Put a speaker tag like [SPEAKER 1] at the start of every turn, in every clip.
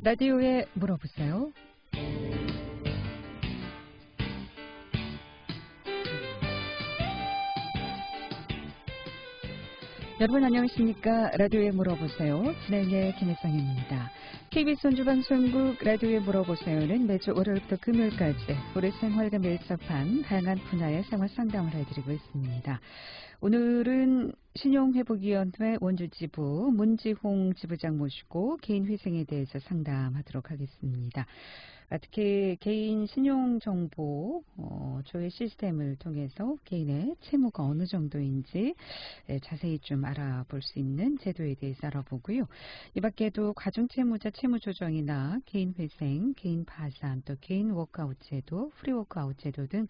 [SPEAKER 1] 라디오에 물어보세요. 여러분 안녕하십니까? 라디오에 물어보세요. 진행의 김혜성입니다. KBS 원주방송국 라디오에 물어보세요는 매주 월요일부터 금요일까지 우리 생활과 밀접한 다양한 분야의 생활 상담을 해드리고 있습니다. 오늘은 신용회복위원회 원주지부 문지홍 지부장 모시고 개인 회생에 대해서 상담하도록 하겠습니다. 특히 개인 신용정보 조회 시스템을 통해서 개인의 채무가 어느 정도인지 자세히 좀 알아볼 수 있는 제도에 대해서 알아보고요. 이 밖에도 가중채무자 채무조정이나 개인 회생, 개인 파산, 또 개인 워크아웃 제도, 프리 워크아웃 제도 등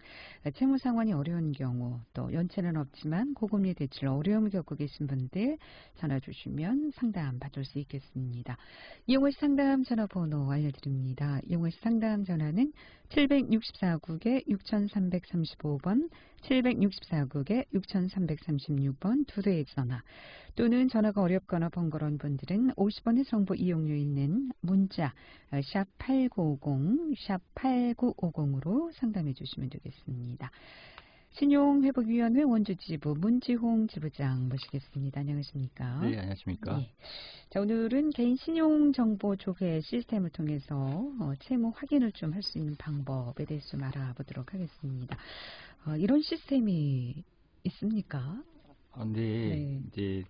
[SPEAKER 1] 채무 상환이 어려운 경우, 또 연체는 없지만 고금리 대출 어려움을 겪고 계신 분들 전화 주시면 상담 받을 수 있겠습니다. 이용호시 상담 전화번호 알려드립니다. 이용호시 상담 전화는 764국에 6335번, 764국에 6336번 두 대의 전화, 또는 전화가 어렵거나 번거로운 분들은 50원의 정보 이용료 있는 문자 샵 8950, 샵 8950으로 상담해 주시면 되겠습니다. 신용회복위원회 원주지부 문지홍 지부장 모시겠습니다. 안녕하십니까?
[SPEAKER 2] 네, 안녕하십니까?
[SPEAKER 1] 예. 자, 오늘은 개인 신용정보 조회 시스템을 통해서 채무 확인을 좀 할 수 있는 방법에 대해서 좀 알아보도록 하겠습니다. 이런 시스템이 있습니까?
[SPEAKER 2] 네. 이제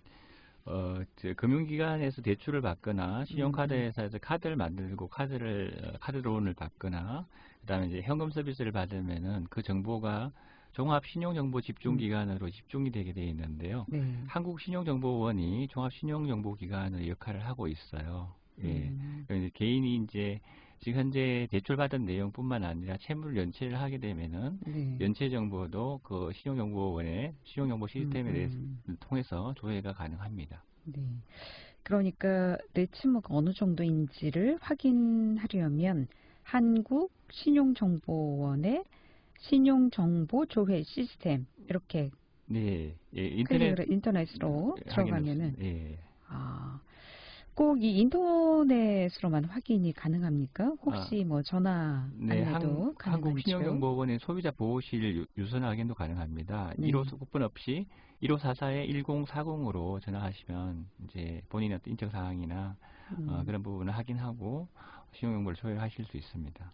[SPEAKER 2] 금융기관에서 대출을 받거나 신용카드 회사에서 카드를 만들고 카드론을 받거나 그다음에 이제 현금 서비스를 받으면은 그 정보가 종합신용정보 집중기관으로 집중이 되게 되어 있는데요.
[SPEAKER 1] 네.
[SPEAKER 2] 한국신용정보원이 종합신용정보기관의 역할을 하고 있어요. 예. 그래서 개인이 이제 지금 현재 대출받은 내용뿐만 아니라 채무를 연체를 하게 되면은
[SPEAKER 1] 네.
[SPEAKER 2] 연체 정보도 그 신용정보원의 신용정보 시스템에 대해서 통해서 조회가 가능합니다.
[SPEAKER 1] 네. 그러니까 내 채무가 어느 정도인지를 확인하려면 한국신용정보원의 신용정보 조회 시스템 이렇게
[SPEAKER 2] 네, 예,
[SPEAKER 1] 인터넷으로 들어가면은
[SPEAKER 2] 예.
[SPEAKER 1] 꼭 이 인터넷으로만 확인이 가능합니까? 혹시 뭐 전화
[SPEAKER 2] 네,
[SPEAKER 1] 안내도 가능한지요?
[SPEAKER 2] 한국신용정보원의 소비자 보호실 유선 확인도 가능합니다.
[SPEAKER 1] 네.
[SPEAKER 2] 1호 국번 없이 1544-1040으로 전화하시면 이제 본인의 어떤 인적 사항이나 그런 부분을 확인하고 신용정보를 조회하실 수 있습니다.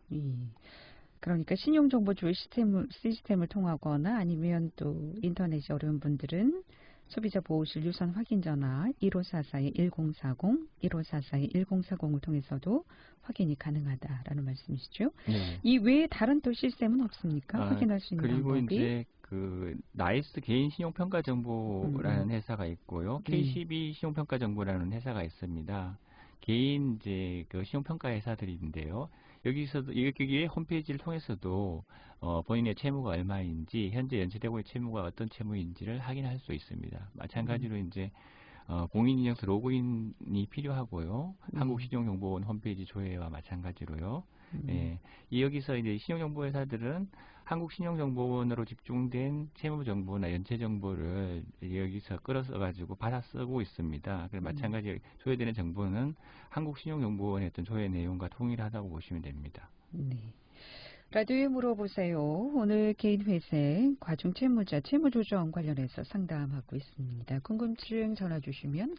[SPEAKER 1] 그러니까 신용정보 조회 시스템을 통하거나 아니면 또 인터넷이 어려운 분들은 소비자 보호실 유선 확인 전화 1544-1040, 1544-1040을 통해서도 확인이 가능하다라는 말씀이시죠?
[SPEAKER 2] 네.
[SPEAKER 1] 이 외에 다른 또 시스템은 없습니까? 확인할 수 있는
[SPEAKER 2] 그리고
[SPEAKER 1] 방법이?
[SPEAKER 2] 이제 나이스 개인 신용평가 정보라는 회사가 있고요. KCB 신용평가 정보라는 회사가 있습니다. 개인 이제 그 신용평가 회사들인데요. 여기에 홈페이지를 통해서도 본인의 채무가 얼마인지, 현재 연체되고 있는 채무가 어떤 채무인지를 확인할 수 있습니다. 마찬가지로 이제 공인인증서 로그인이 필요하고요. 한국신용정보원 홈페이지 조회와 마찬가지로요. 예, 여기서 이제 신용정보회사들은 한국신용정보원으로 집중된 채무정보나 연체정보를 여기서 끌어서 가지고 받아 쓰고 있습니다. 마찬가지로 조회되는 정보는 한국신용정보원의 어떤 조회 내용과 동일하다고 보시면 됩니다.
[SPEAKER 1] 네. 라디오에 물어보세요. 오늘 개인 회생, 과중채무자, 채무조정 관련해서 상담하고 있습니다. 궁금증 전화 주시면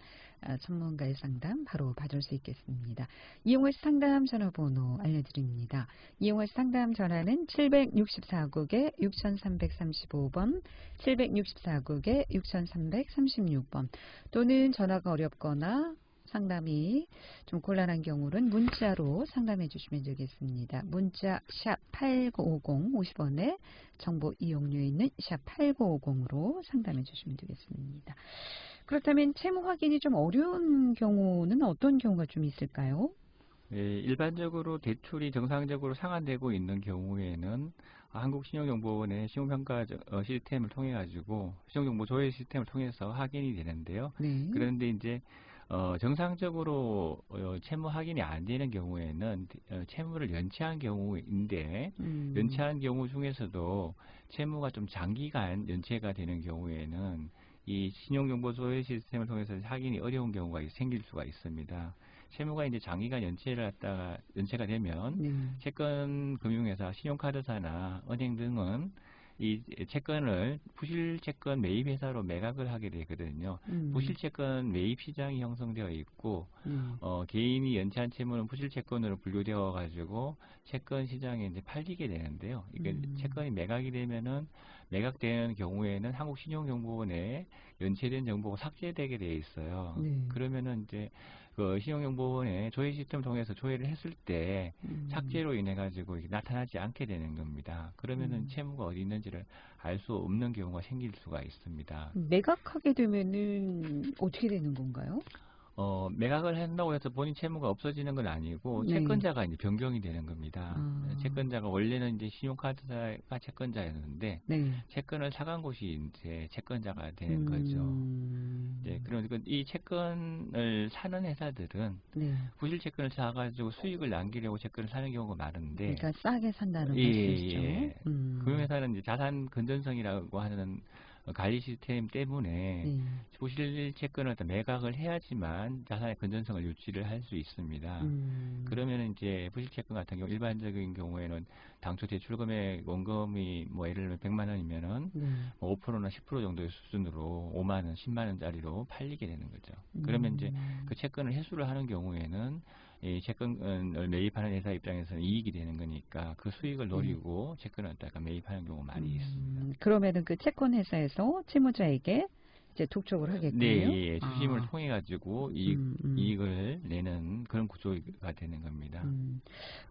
[SPEAKER 1] 전문가의 상담 바로 받을 수 있겠습니다. 이용호시 상담 전화번호 알려드립니다. 이용호시 상담 전화는 764국에 6335번, 764국에 6336번, 또는 전화가 어렵거나 상담이 좀 곤란한 경우는 문자로 상담해 주시면 되겠습니다. 문자 샵 8950 50원에 정보 이용료 있는 샵 8950으로 상담해 주시면 되겠습니다. 그렇다면 채무 확인이 좀 어려운 경우는 어떤 경우가 좀 있을까요?
[SPEAKER 2] 예, 일반적으로 대출이 정상적으로 상환되고 있는 경우에는 한국신용정보원의 신용평가 시스템을 통해 가지고 신용정보 조회 시스템을 통해서 확인이 되는데요.
[SPEAKER 1] 네.
[SPEAKER 2] 그런데 이제 정상적으로 채무 확인이 안 되는 경우에는 채무를 연체한 경우인데 연체한 경우 중에서도 채무가 좀 장기간 연체가 되는 경우에는 이 신용정보 조회 시스템을 통해서 확인이 어려운 경우가 생길 수가 있습니다. 채무가 이제 장기간 연체가 되면
[SPEAKER 1] 네.
[SPEAKER 2] 채권 금융회사, 신용카드사나 은행 등은 이 채권을 부실 채권 매입 회사로 매각을 하게 되거든요. 부실 채권 매입 시장이 형성되어 있고 개인이 연체한 채무는 부실 채권으로 분류되어 가지고 채권 시장에 이제 팔리게 되는데요. 이게 채권이 매각이 되면은 매각되는 경우에는 한국신용정보원에 연체된 정보가 삭제되게 되어 있어요.
[SPEAKER 1] 네.
[SPEAKER 2] 그러면은 이제 그 신용정보원에 조회 시스템을 통해서 조회를 했을 때 삭제로 인해 가지고 이게 나타나지 않게 되는 겁니다. 그러면은 채무가 어디 있는지를 알 수 없는 경우가 생길 수가 있습니다.
[SPEAKER 1] 매각하게 되면은 어떻게 되는 건가요?
[SPEAKER 2] 매각을 한다고 해서 본인 채무가 없어지는 건 아니고
[SPEAKER 1] 네.
[SPEAKER 2] 채권자가 이제 변경이 되는 겁니다.
[SPEAKER 1] 아.
[SPEAKER 2] 채권자가 원래는 이제 신용카드사가 채권자였는데
[SPEAKER 1] 네.
[SPEAKER 2] 채권을 사간 곳이 이제 채권자가 되는 거죠. 네, 그러니까 이 채권을 사는 회사들은
[SPEAKER 1] 네.
[SPEAKER 2] 부실 채권을 사가지고 수익을 남기려고 채권을 사는 경우가 많은데,
[SPEAKER 1] 그러니까 싸게 산다는
[SPEAKER 2] 예,
[SPEAKER 1] 말씀이시죠.
[SPEAKER 2] 예. 금융회사는 이제 자산 건전성이라고 하는 관리 시스템 때문에
[SPEAKER 1] 네.
[SPEAKER 2] 부실 채권을 매각을 해야지만 자산의 건전성을 유지를 할 수 있습니다. 그러면 이제 부실 채권 같은 경우 일반적인 경우에는 당초 대출 금액 원금이 뭐 예를 들면 100만 원이면은 5%나 10% 정도의 수준으로 5만 원, 10만 원짜리로 팔리게 되는 거죠. 그러면 이제 그 채권을 회수를 하는 경우에는 이 채권을 매입하는 회사 입장에서는 이익이 되는 거니까 그 수익을 노리고 채권을 갖다가 매입하는 경우가 많이 있습니다.
[SPEAKER 1] 그러면은 그 채권 회사에서 채무자에게 이제 독촉을 하겠군요.
[SPEAKER 2] 네, 예, 주심을 통해 가지고 이익을 내는 그런 구조가 되는 겁니다.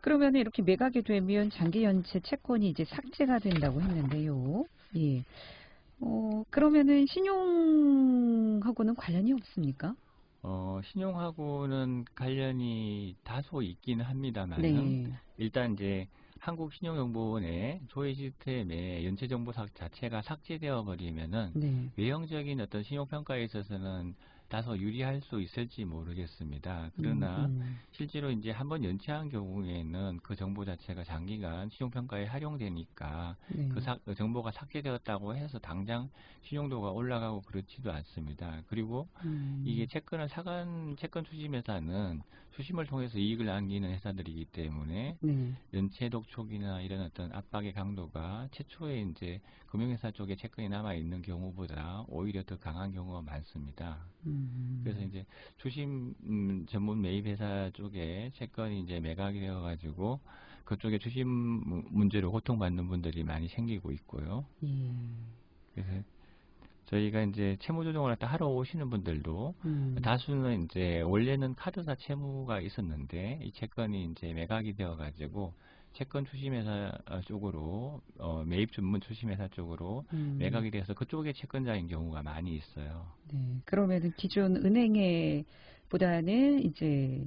[SPEAKER 1] 그러면 이렇게 매각이 되면 장기 연체 채권이 이제 삭제가 된다고 했는데요. 예. 그러면은 신용하고는 관련이 없습니까?
[SPEAKER 2] 신용하고는 관련이 다소 있기는 합니다만은
[SPEAKER 1] 네.
[SPEAKER 2] 일단 이제 한국신용정보원의 조회 시스템의 연체 정보 자체가 삭제되어 버리면은
[SPEAKER 1] 네.
[SPEAKER 2] 외형적인 어떤 신용평가에 있어서는 다소 유리할 수 있을지 모르겠습니다. 그러나 실제로 이제 한번 연체한 경우에는 그 정보 자체가 장기간 신용평가에 활용되니까
[SPEAKER 1] 네.
[SPEAKER 2] 그 정보가 삭제되었다고 해서 당장 신용도가 올라가고 그렇지도 않습니다. 그리고 이게 채권을 사간 채권 추심회사는 추심을 통해서 이익을 남기는 회사들이기 때문에
[SPEAKER 1] 네. 연체
[SPEAKER 2] 독촉이나 이런 어떤 압박의 강도가 최초에 이제 금융회사 쪽에 채권이 남아 있는 경우보다 오히려 더 강한 경우가 많습니다. 그래서 이제 추심 전문 매입회사 쪽에 채권이 이제 매각이 되어가지고 그쪽에 추심 문제로 고통받는 분들이 많이 생기고 있고요. 그래서 저희가 이제 채무 조정을 하러 오시는 분들도 다수는 이제 원래는 카드사 채무가 있었는데 이 채권이 이제 매각이 되어가지고 채권 추심회사 쪽으로 매입 전문 추심회사 쪽으로 매각이 돼서 그쪽에 채권자인 경우가 많이 있어요.
[SPEAKER 1] 네, 그러면은 기존 은행에 보다는 이제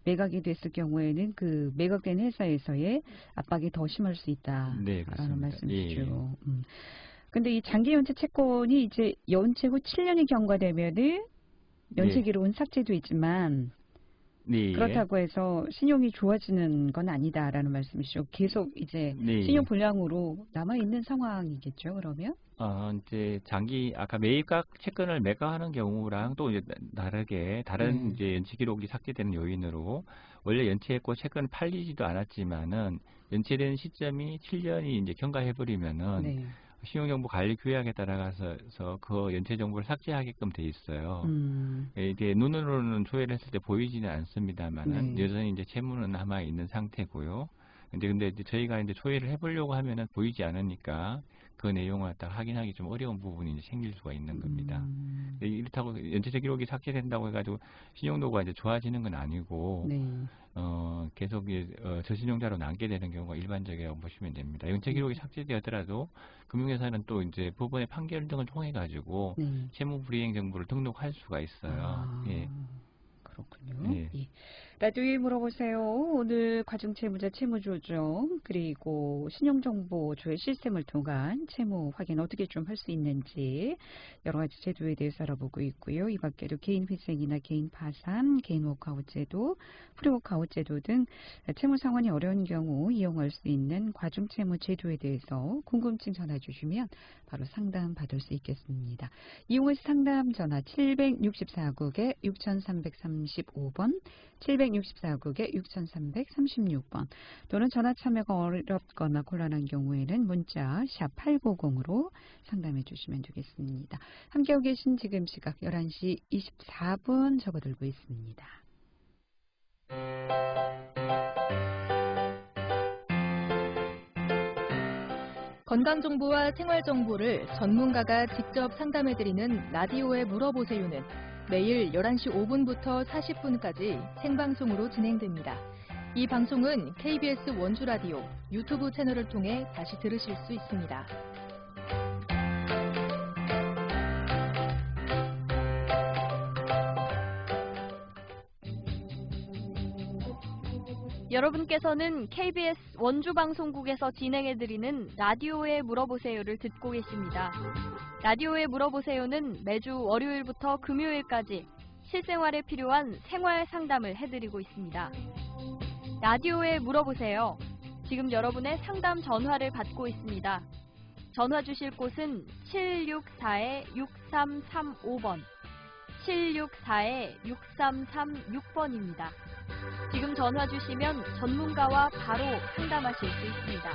[SPEAKER 1] 매각이 됐을 경우에는 그 매각된 회사에서의 압박이 더 심할 수 있다라는
[SPEAKER 2] 네,
[SPEAKER 1] 말씀이시죠.
[SPEAKER 2] 예.
[SPEAKER 1] 근데 이 장기 연체 채권이 이제 연체 후 7년이 경과되면은 연체
[SPEAKER 2] 네.
[SPEAKER 1] 기록은 삭제도 있지만
[SPEAKER 2] 네.
[SPEAKER 1] 그렇다고 해서 신용이 좋아지는 건 아니다라는 말씀이시죠. 계속 이제
[SPEAKER 2] 네.
[SPEAKER 1] 신용 불량으로 남아 있는 상황이겠죠. 그러면?
[SPEAKER 2] 이제 아까 매입각 채권을 매각하는 경우랑 또 이제 다르게 다른 이제 연체 기록이 삭제되는 요인으로 원래 연체했고 채권을 팔리지도 않았지만은 연체된 시점이 7년이 이제 경과해 버리면은 신용정보관리규약에 따라서 그 연체 정보를 삭제하게끔 돼 있어요. 이게 눈으로는 조회를 했을 때 보이지는 않습니다만은 여전히 이제 채무는 남아 있는 상태고요. 근데 이제 저희가 이제 조회를 해보려고 하면은 보이지 않으니까 그 내용을 딱 확인하기 좀 어려운 부분이 이제 생길 수가 있는 겁니다. 이렇다고 연체적 기록이 삭제된다고 해가지고 신용도가 이제 좋아지는 건 아니고 계속 저신용자로 남게 되는 경우가 일반적이라고 보시면 됩니다. 연체 기록이 삭제되었더라도 금융회사는 또 이제 법원의 판결 등을 통해 가지고 채무 불이행 정보를 등록할 수가 있어요. 예.
[SPEAKER 1] 그렇군요.
[SPEAKER 2] 예.
[SPEAKER 1] 예. 라디오에 물어보세요. 오늘 가중채무자 채무조정 그리고 신용정보 조회 시스템을 통한 채무 확인 어떻게 좀 할 수 있는지 여러 가지 제도에 대해서 알아보고 있고요. 이 밖에도 개인회생이나 개인 파산, 개인 워크아웃 제도, 프리워크아웃 제도 등 채무 상환이 어려운 경우 이용할 수 있는 과중채무 제도에 대해서 궁금증 전화 주시면 바로 상담 받을 수 있겠습니다. 이용할 상담 전화 764국에 6335번 764국에 6336번 또는 전화 참여가 어렵거나 곤란한 경우에는 문자 샵 8910으로 상담해 주시면 되겠습니다. 함께하고 계신 지금 시각 11시 24분 접어들고 있습니다.
[SPEAKER 3] 건강정보와 생활정보를 전문가가 직접 상담해드리는 라디오에 물어보세요는 매일 11시 5분부터 40분까지 생방송으로 진행됩니다. 이 방송은 KBS 원주라디오 유튜브 채널을 통해 다시 들으실 수 있습니다.
[SPEAKER 4] 여러분께서는 KBS 원주방송국에서 진행해드리는 라디오에 물어보세요를 듣고 계십니다. 라디오에 물어보세요는 매주 월요일부터 금요일까지 실생활에 필요한 생활 상담을 해드리고 있습니다. 라디오에 물어보세요. 지금 여러분의 상담 전화를 받고 있습니다. 전화 주실 곳은 764-6335번, 764-6336번입니다. 지금 전화 주시면 전문가와 바로 상담하실 수 있습니다.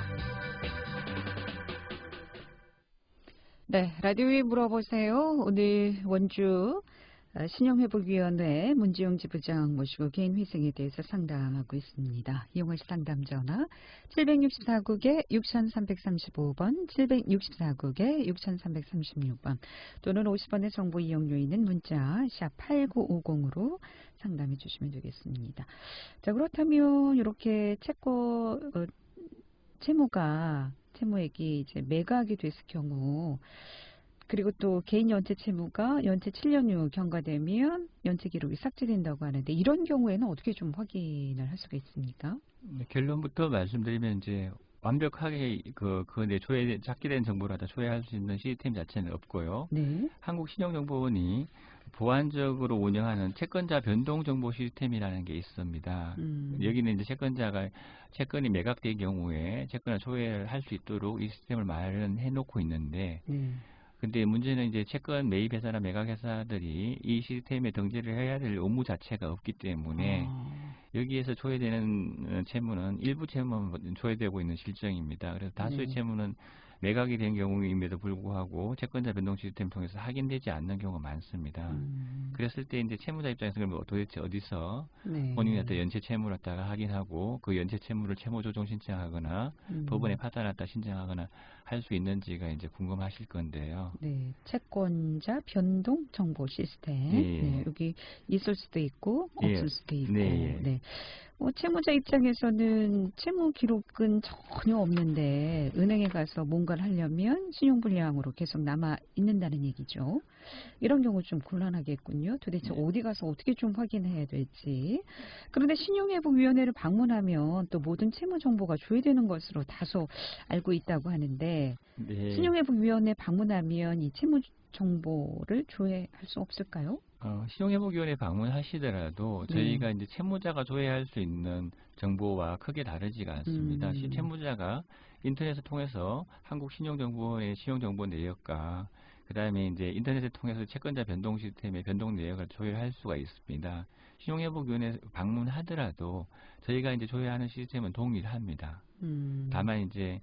[SPEAKER 1] 네, 라디오에 물어보세요. 오늘 원주 신용회복위원회 문지용 지부장 모시고 개인회생에 대해서 상담하고 있습니다. 이용하실 상담 전화 764국에 6335번, 764국에 6336번 또는 50원의 정보 이용료 있는 문자 샵 8950으로 상담해 주시면 되겠습니다. 자, 그렇다면 이렇게 채무액이 이제 매각이 됐을 경우 그리고 또 개인 연체 채무가 연체 7년 후 경과되면 연체 기록이 삭제된다고 하는데 이런 경우에는 어떻게 좀 확인을 할 수가 있습니까?
[SPEAKER 2] 네, 결론부터 말씀드리면 이제 완벽하게 내 삭제된 정보를 다 조회할 수 있는 시스템 자체는 없고요.
[SPEAKER 1] 네.
[SPEAKER 2] 한국신용정보원이 보안적으로 운영하는 채권자 변동 정보 시스템이라는 게 있습니다. 여기는 이제 채권이 매각된 경우에 채권을 조회를 할 수 있도록 이 시스템을 마련해 놓고 있는데 근데 문제는 이제 채권 매입회사나 매각회사들이 이 시스템에 등재를 해야 될 의무 자체가 없기 때문에 여기에서 조회되는 채무는 일부 채무만 조회되고 있는 실정입니다. 그래서 다수의 채무는 매각이 된 경우임에도 불구하고 채권자 변동 시스템을 통해서 확인되지 않는 경우가 많습니다. 그랬을 때 이제 채무자 입장에서 그럼 도대체 어디서 본인한테 연체 채무를 갖다가 확인하고 그 연체 채무를 채무 조정 신청하거나 법원에 파산했다 신청하거나 할 수 있는지가 이제 궁금하실 건데요.
[SPEAKER 1] 네, 채권자 변동 정보 시스템. 네, 여기 있을 수도 있고 없을 수도 있고. 네. 채무자 입장에서는 채무 기록은 전혀 없는데 은행에 가서 뭔가를 하려면 신용불량으로 계속 남아 있는다는 얘기죠. 이런 경우 좀 곤란하겠군요. 도대체 어디 가서 어떻게 좀 확인해야 될지. 그런데 신용회복위원회를 방문하면 또 모든 채무 정보가 조회되는 것으로 다소 알고 있다고 하는데 신용회복위원회 방문하면 이 채무 정보를 조회할 수 없을까요?
[SPEAKER 2] 신용회복위원회 방문하시더라도 저희가 이제 채무자가 조회할 수 있는 정보와 크게 다르지가 않습니다. 채무자가 인터넷을 통해서 한국신용정보원의 신용정보 내역과 그 다음에 이제 인터넷을 통해서 채권자 변동 시스템의 변동 내역을 조회할 수가 있습니다. 신용회복위원회 방문하더라도 저희가 이제 조회하는 시스템은 동일합니다. 다만 이제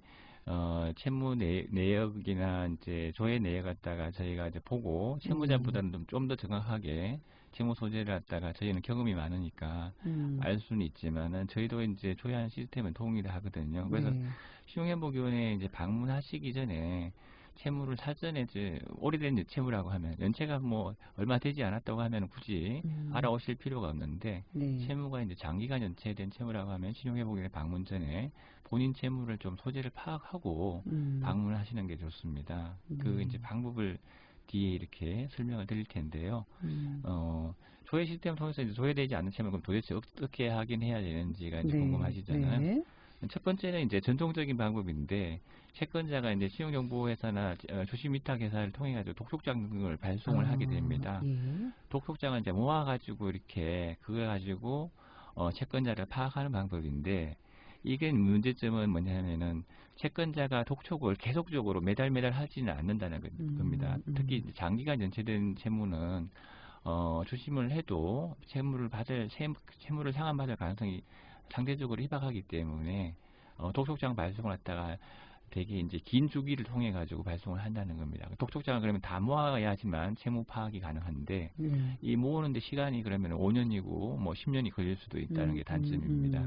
[SPEAKER 2] 채무 내역이나 이제 조회 내역 갖다가 저희가 이제 보고 채무자보다는 좀 더 정확하게 채무 소재를 갖다가 저희는 경험이 많으니까 알 수는 있지만은 저희도 이제 조회하는 시스템은 동일하거든요. 그래서 신용회복위원회에 이제 방문하시기 전에 채무를 사전에 이제 오래된 채무라고 하면 연체가 뭐 얼마 되지 않았다고 하면 굳이 알아오실 필요가 없는데 채무가 이제 장기간 연체된 채무라고 하면 신용회복위원회 방문 전에 본인 채무를 좀 소재를 파악하고 방문을 하시는 게 좋습니다. 그 이제 방법을 뒤에 이렇게 설명을 드릴 텐데요. 조회 시스템을 통해서 이제 조회되지 않는 채무를 그럼 도대체 어떻게 확인해야 되는지가 이제
[SPEAKER 1] 네.
[SPEAKER 2] 궁금하시잖아요.
[SPEAKER 1] 네.
[SPEAKER 2] 첫 번째는 이제 전통적인 방법인데 채권자가 이제 신용정보회사나 주식위탁회사를 통해 가지고 독촉장 등을 발송을 하게 됩니다.
[SPEAKER 1] 예.
[SPEAKER 2] 독촉장을 이제 모아가지고 이렇게 그걸 가지고 채권자를 파악하는 방법인데 이게 문제점은 뭐냐면은 채권자가 독촉을 계속적으로 매달 하지는 않는다는 겁니다. 특히 이제 장기간 연체된 채무는 주심을 해도 채무를 상환받을 가능성이 상대적으로 희박하기 때문에 독촉장 발송을 했다가 되게 이제 긴 주기를 통해 가지고 발송을 한다는 겁니다. 독촉장을 그러면 다 모아야지만 채무 파악이 가능한데 이 모으는데 시간이 그러면 5년이고 뭐 10년이 걸릴 수도 있다는 게 단점입니다.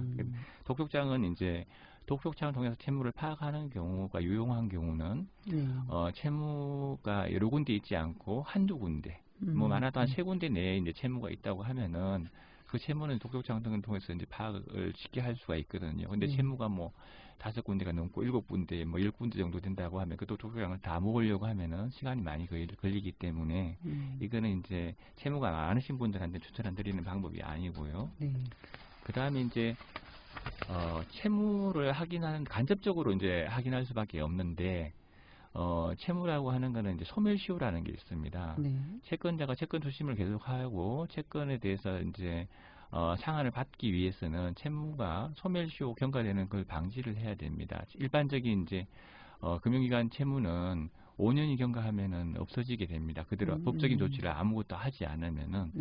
[SPEAKER 2] 독촉장은 이제 독촉장을 통해서 채무를 파악하는 경우가 유용한 경우는 채무가 여러 군데 있지 않고 한두 군데 뭐 많아도 한 3군데 내에 이제 채무가 있다고 하면은 그 채무는 독촉장 등을 통해서 이제 파악을 쉽게 할 수가 있거든요. 근데 채무가 뭐 5군데가 넘고 7군데, 뭐 10군데 정도 된다고 하면 그 독촉장을 다 모으려고 하면은 시간이 많이 걸리기 때문에 이거는 이제 채무가 많으신 분들한테 추천 안 드리는 방법이 아니고요. 그 다음에 이제 채무를 간접적으로 이제 확인할 수밖에 없는데 채무라고 하는 거는 이제 소멸시효라는 게 있습니다. 채권자가 채권 주심을 계속하고 채권에 대해서 이제 상환을 받기 위해서는 채무가 소멸시효 경과되는 걸 방지를 해야 됩니다. 일반적인 이제 금융기관 채무는 5년이 경과하면은 없어지게 됩니다. 그대로 법적인 조치를 아무것도 하지 않으면은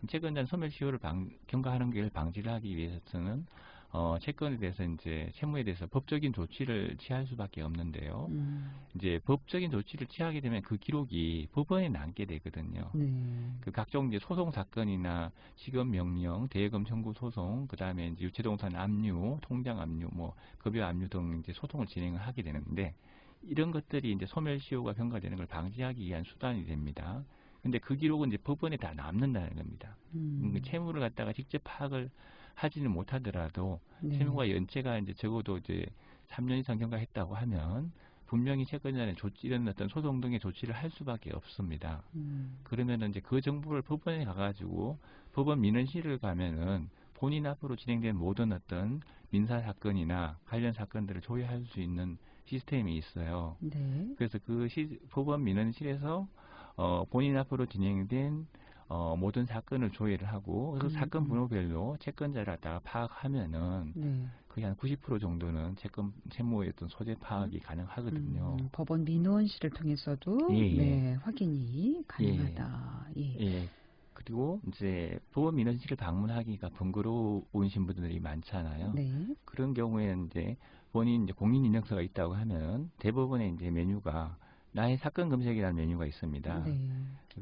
[SPEAKER 2] 채권자는 소멸시효를 경과하는 걸 방지를 하기 위해서는 채권에 대해서 이제 채무에 대해서 법적인 조치를 취할 수밖에 없는데요. 이제 법적인 조치를 취하게 되면 그 기록이 법원에 남게 되거든요. 그 각종 이제 소송 사건이나 지급 명령, 대여금 청구 소송, 그 다음에 이제 유체동산 압류, 통장 압류, 뭐 급여 압류 등 이제 소송을 진행을 하게 되는데 이런 것들이 이제 소멸시효가 경과되는 걸 방지하기 위한 수단이 됩니다. 근데 그 기록은 이제 법원에 다 남는다는 겁니다. 채무를 갖다가 직접 파악을 하지는 못하더라도 채무가 연체가 이제 적어도 이제 3년 이상 경과했다고 하면 분명히 채권자는 이런 어떤 소송 등의 조치를 할 수밖에 없습니다. 그러면은 이제 그 정보를 법원에 가가지고 법원 민원실을 가면은 본인 앞으로 진행된 모든 어떤 민사 사건이나 관련 사건들을 조회할 수 있는 시스템이 있어요. 그래서 그 법원 민원실에서 본인 앞으로 진행된 모든 사건을 조회를 하고 그 사건 번호별로 채권자를 갖다가 파악하면은 거의 한 90% 정도는 채무의 어떤 소재 파악이 가능하거든요.
[SPEAKER 1] 법원 민원실을 통해서도 확인이 가능하다.
[SPEAKER 2] 예. 그리고 이제 법원 민원실을 방문하기가 번거로우신 분들이 많잖아요. 그런 경우에는 이제 본인 이제 공인인증서가 있다고 하면 대법원에 이제 메뉴가 나의 사건 검색이라는 메뉴가 있습니다.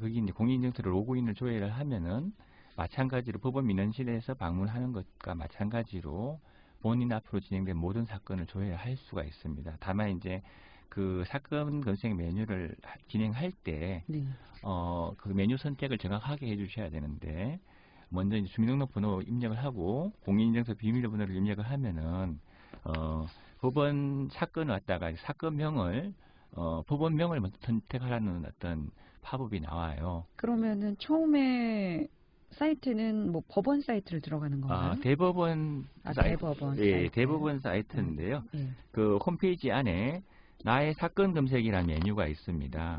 [SPEAKER 2] 거기 이제 공인인증서를 로그인을 조회를 하면은 마찬가지로 법원 민원실에서 방문하는 것과 마찬가지로 본인 앞으로 진행된 모든 사건을 조회할 수가 있습니다. 다만 이제 그 사건 검색 메뉴를 진행할 때 그 메뉴 선택을 정확하게 해주셔야 되는데 먼저 이제 주민등록번호 입력을 하고 공인인증서 비밀번호를 입력을 하면은 법원 사건을 갖다가 사건명을 법원명을 먼저 선택하라는 어떤 팝업이 나와요.
[SPEAKER 1] 그러면은 처음에 사이트는 뭐 법원 사이트를 들어가는 건가요?
[SPEAKER 2] 대법원
[SPEAKER 1] 대법원 사이트.
[SPEAKER 2] 대법원 사이트인데요. 그 홈페이지 안에 나의 사건 검색이라는 메뉴가 있습니다.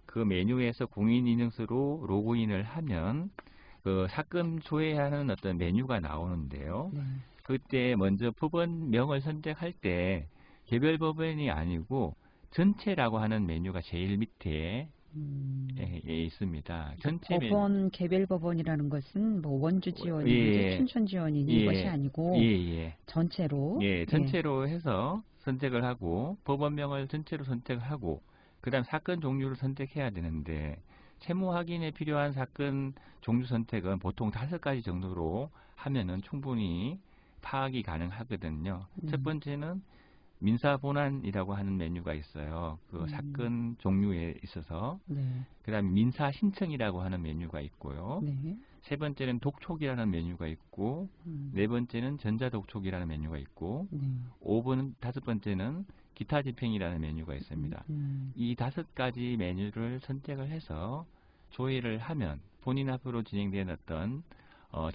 [SPEAKER 2] 그 메뉴에서 공인인증서로 로그인을 하면 그 사건 조회하는 어떤 메뉴가 나오는데요. 그때 먼저 법원명을 선택할 때 개별 법원이 아니고 전체라고 하는 메뉴가 제일 밑에 있습니다. 전체
[SPEAKER 1] 법원 개별 법원이라는 것은 뭐 원주 지원이니 춘천 지원이니 이것이 아니고 전체로
[SPEAKER 2] 전체로 해서 선택을 하고 법원명을 전체로 선택하고 그다음 사건 종류를 선택해야 되는데 채무 확인에 필요한 사건 종류 선택은 보통 5가지 정도로 하면은 충분히 파악이 가능하거든요. 첫 번째는 민사본안이라고 하는 메뉴가 있어요. 그 사건 종류에 있어서. 그다음에 민사신청이라고 하는 메뉴가 있고요. 세 번째는 독촉이라는 메뉴가 있고, 네 번째는 전자독촉이라는 메뉴가 있고, 5번, 5번째는 기타 집행이라는 메뉴가 있습니다. 이 5가지 메뉴를 선택을 해서 조회를 하면 본인 앞으로 진행된 어떤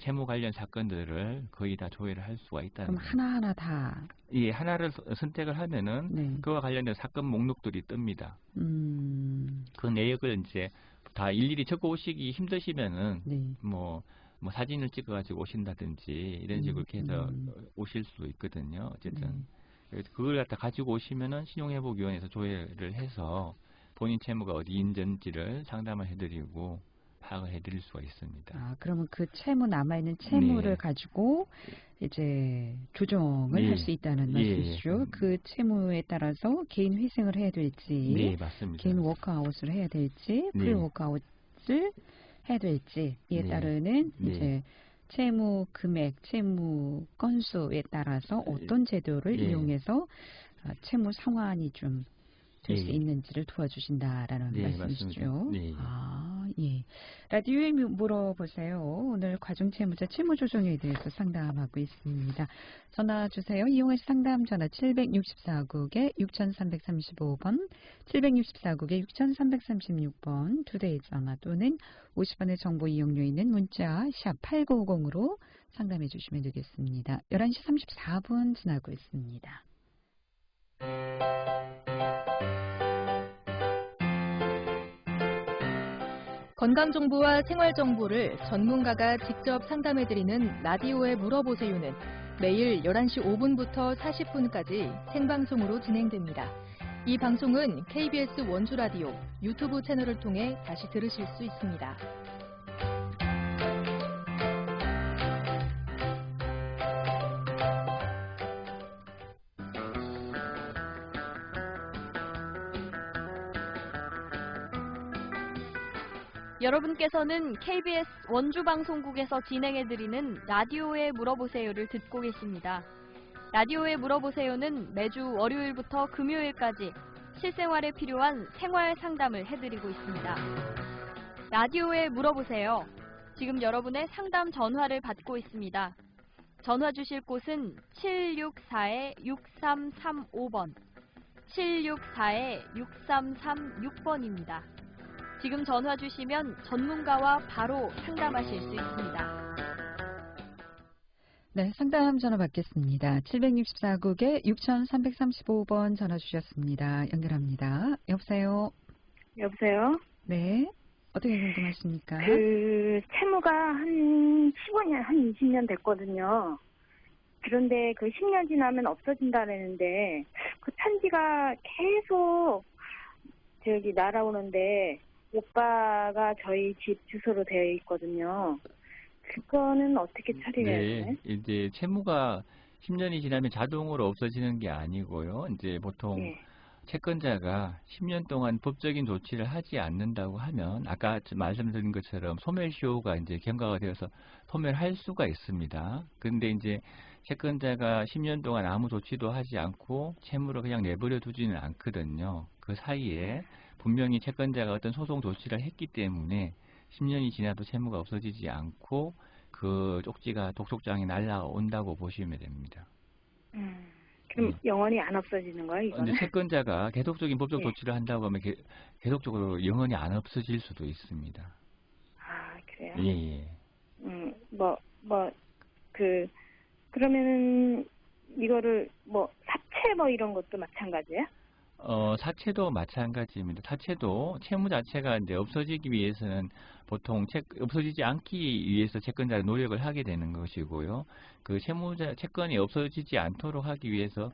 [SPEAKER 2] 채무 관련 사건들을 거의 다 조회를 할 수가 있다는
[SPEAKER 1] 그럼 하나하나 다.
[SPEAKER 2] 예, 하나를 선택을 하면은
[SPEAKER 1] 네.
[SPEAKER 2] 그와 관련된 사건 목록들이 뜹니다. 그 내역을 이제 다 일일이 적어 오시기 힘드시면은
[SPEAKER 1] 네.
[SPEAKER 2] 뭐 사진을 찍어 가지고 오신다든지 이런 식으로 이렇게 해서 오실 수도 있거든요. 어쨌든 그래서 그걸 갖다 가지고 오시면은 신용회복위원회에서 조회를 해서 본인 채무가 어디 있는지를 상담을 해드리고 파악을 해드릴 수가 있습니다.
[SPEAKER 1] 아, 그러면 그 채무 남아있는 채무를
[SPEAKER 2] 네.
[SPEAKER 1] 가지고 이제 조정을
[SPEAKER 2] 예.
[SPEAKER 1] 할 수 있다는 말씀이시죠. 그 채무에 따라서 개인 회생을 해야 될지,
[SPEAKER 2] 네, 맞습니다.
[SPEAKER 1] 개인 워크아웃을 해야 될지, 프리
[SPEAKER 2] 네.
[SPEAKER 1] 워크아웃을 해야 될지 이에
[SPEAKER 2] 네.
[SPEAKER 1] 따르는
[SPEAKER 2] 네.
[SPEAKER 1] 이제 채무 금액, 채무 건수에 따라서 어떤 제도를
[SPEAKER 2] 예.
[SPEAKER 1] 이용해서 채무 상환이 좀 될 수
[SPEAKER 2] 예.
[SPEAKER 1] 있는지를 도와주신다라는
[SPEAKER 2] 네,
[SPEAKER 1] 말씀이시죠.
[SPEAKER 2] 맞습니다. 네.
[SPEAKER 1] 아, 예. 라디오에 물어보세요. 오늘 가중채무자 채무조정에 대해서 상담하고 있습니다. 전화 주세요. 이용하실 상담 전화 764국에 6335번, 764국에 6336번, 2대의 전화 또는 50원의 정보 이용료 있는 문자 샵 8950으로 상담해 주시면 되겠습니다. 11시 34분 지나고 있습니다.
[SPEAKER 3] 건강정보와 생활정보를 전문가가 직접 상담해드리는 라디오에 물어보세요는 매일 11시 5분부터 40분까지 생방송으로 진행됩니다. 이 방송은 KBS 원주라디오 유튜브 채널을 통해 다시 들으실 수 있습니다.
[SPEAKER 4] 여러분께서는 KBS 원주방송국에서 진행해드리는 라디오에 물어보세요를 듣고 계십니다. 라디오에 물어보세요는 매주 월요일부터 금요일까지 실생활에 필요한 생활 상담을 해드리고 있습니다. 라디오에 물어보세요. 지금 여러분의 상담 전화를 받고 있습니다. 전화 주실 곳은 764-6335번, 764-6336번입니다. 지금 전화 주시면 전문가와 바로 상담하실 수 있습니다.
[SPEAKER 1] 네, 상담 전화 받겠습니다. 764국에 6335번 전화 주셨습니다. 연결합니다. 여보세요?
[SPEAKER 5] 여보세요?
[SPEAKER 1] 네. 어떻게 궁금하십니까?
[SPEAKER 5] 채무가 한 15년, 한 20년 됐거든요. 그런데 그 10년 지나면 없어진다는데 그 편지가 계속 날아오는데 오빠가 저희 집 주소로 되어 있거든요. 그거는 어떻게 처리해야 돼요?
[SPEAKER 2] 네, 이제 채무가 10년이 지나면 자동으로 없어지는 게 아니고요. 이제 보통
[SPEAKER 5] 네.
[SPEAKER 2] 채권자가 10년 동안 법적인 조치를 하지 않는다고 하면 아까 말씀드린 것처럼 소멸시효가 이제 경과가 되어서 소멸할 수가 있습니다. 그런데 이제 채권자가 10년 동안 아무 조치도 하지 않고 채무를 그냥 내버려 두지는 않거든요. 그 사이에 분명히 채권자가 어떤 소송 조치를 했기 때문에 10년이 지나도 채무가 없어지지 않고 그 쪽지가 독촉장에 날라온다고 보시면 됩니다.
[SPEAKER 5] 그럼 영원히 안 없어지는 거예요, 이거는?
[SPEAKER 2] 근데 채권자가 계속적인 법적 조치를 한다고 하면 계속적으로 영원히 안 없어질 수도 있습니다.
[SPEAKER 5] 아, 그래요?
[SPEAKER 2] 예.
[SPEAKER 5] 그러면은 이거를 사채 이런 것도 마찬가지예요?
[SPEAKER 2] 사채도 마찬가지입니다. 사채도 채무 자체가 이제 없어지기 위해서는 보통 없어지지 않기 위해서 채권자가 노력을 하게 되는 것이고요. 그 채권이 없어지지 않도록 하기 위해서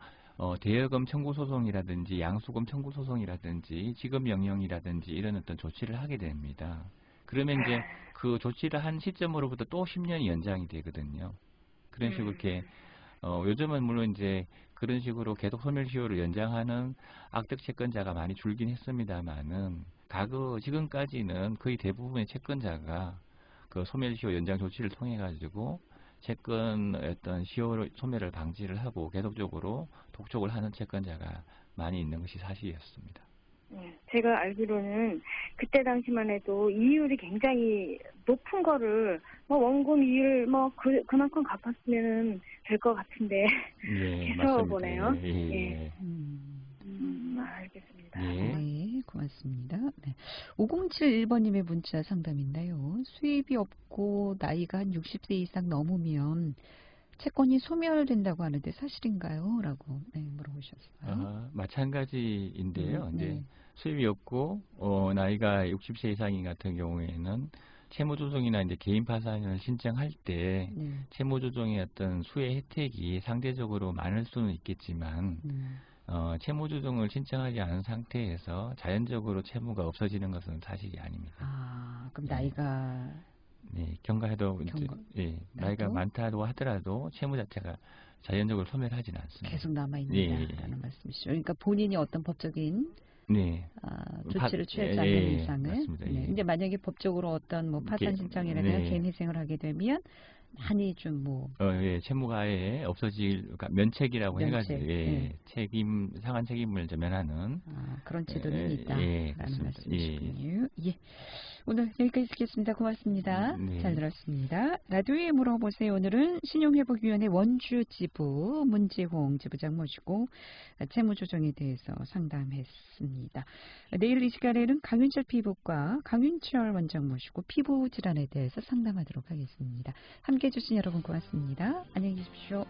[SPEAKER 2] 대여금 청구 소송이라든지 양수금 청구 소송이라든지 지급 명령이라든지 이런 어떤 조치를 하게 됩니다. 그러면 이제 그 조치를 한 시점으로부터 또 10년이 연장이 되거든요. 그런 식으로 이렇게 요즘은 물론 이제 그런 식으로 계속 소멸시효를 연장하는 악덕 채권자가 많이 줄긴 했습니다만은 지금까지는 거의 대부분의 채권자가 그 소멸시효 연장 조치를 통해 가지고 채권의 어떤 소멸을 방지를 하고 계속적으로 독촉을 하는 채권자가 많이 있는 것이 사실이었습니다.
[SPEAKER 5] 제가 알기로는 그때 당시만 해도 이율이 굉장히 높은 거를 원금 이율 그만큼 갚았으면 될 것 같은데
[SPEAKER 2] 네,
[SPEAKER 5] 계속
[SPEAKER 2] 맞습니다.
[SPEAKER 5] 보네요.
[SPEAKER 2] 예.
[SPEAKER 5] 알겠습니다.
[SPEAKER 2] 네.
[SPEAKER 1] 네, 고맙습니다. 네. 5071번님의 문자 상담인데요. 수입이 없고 나이가 한 60세 이상 넘으면 채권이 소멸된다고 하는데 사실인가요? 라고 물어보셨어요.
[SPEAKER 2] 마찬가지인데요. 이제
[SPEAKER 1] 네.
[SPEAKER 2] 수입이 없고 나이가 60세 이상인 같은 경우에는 채무조정이나 이제 개인 파산을 신청할 때
[SPEAKER 1] 네.
[SPEAKER 2] 채무조정의 어떤 수혜 혜택이 상대적으로 많을 수는 있겠지만 채무조정을 신청하지 않은 상태에서 자연적으로 채무가 없어지는 것은 사실이 아닙니다.
[SPEAKER 1] 아, 그럼
[SPEAKER 2] 네.
[SPEAKER 1] 나이가
[SPEAKER 2] 네, 경과해도 나이가 많다고 하더라도 채무 자체가 자연적으로 소멸하지는 않습니다.
[SPEAKER 1] 계속 남아
[SPEAKER 2] 예,
[SPEAKER 1] 있는다라는 말씀이시죠. 그러니까 본인이 어떤 법적인
[SPEAKER 2] 네.
[SPEAKER 1] 조치를 취하지 않는 이상은.
[SPEAKER 2] 맞습니다.
[SPEAKER 1] 네. 근데 만약에 법적으로 어떤 뭐 파산 신청이라든가
[SPEAKER 2] 네.
[SPEAKER 1] 개인 회생을 하게 되면 많이 좀 뭐
[SPEAKER 2] 채무가 아예 없어질, 그러니까 면책이라고
[SPEAKER 1] 면책,
[SPEAKER 2] 해가지고 상한 책임을 면하는
[SPEAKER 1] 그런 제도는 있다라는
[SPEAKER 2] 그렇습니다.
[SPEAKER 1] 말씀이시군요. 예. 오늘 여기까지 듣겠습니다. 고맙습니다.
[SPEAKER 2] 네.
[SPEAKER 1] 잘 들었습니다. 라디오에 물어보세요. 오늘은 신용회복위원회 원주지부 문지홍 지부장 모시고 채무조정에 대해서 상담했습니다. 내일 이 시간에는 강윤철 피부과 강윤철 원장 모시고 피부 질환에 대해서 상담하도록 하겠습니다. 함께해 주신 여러분 고맙습니다. 안녕히 계십시오.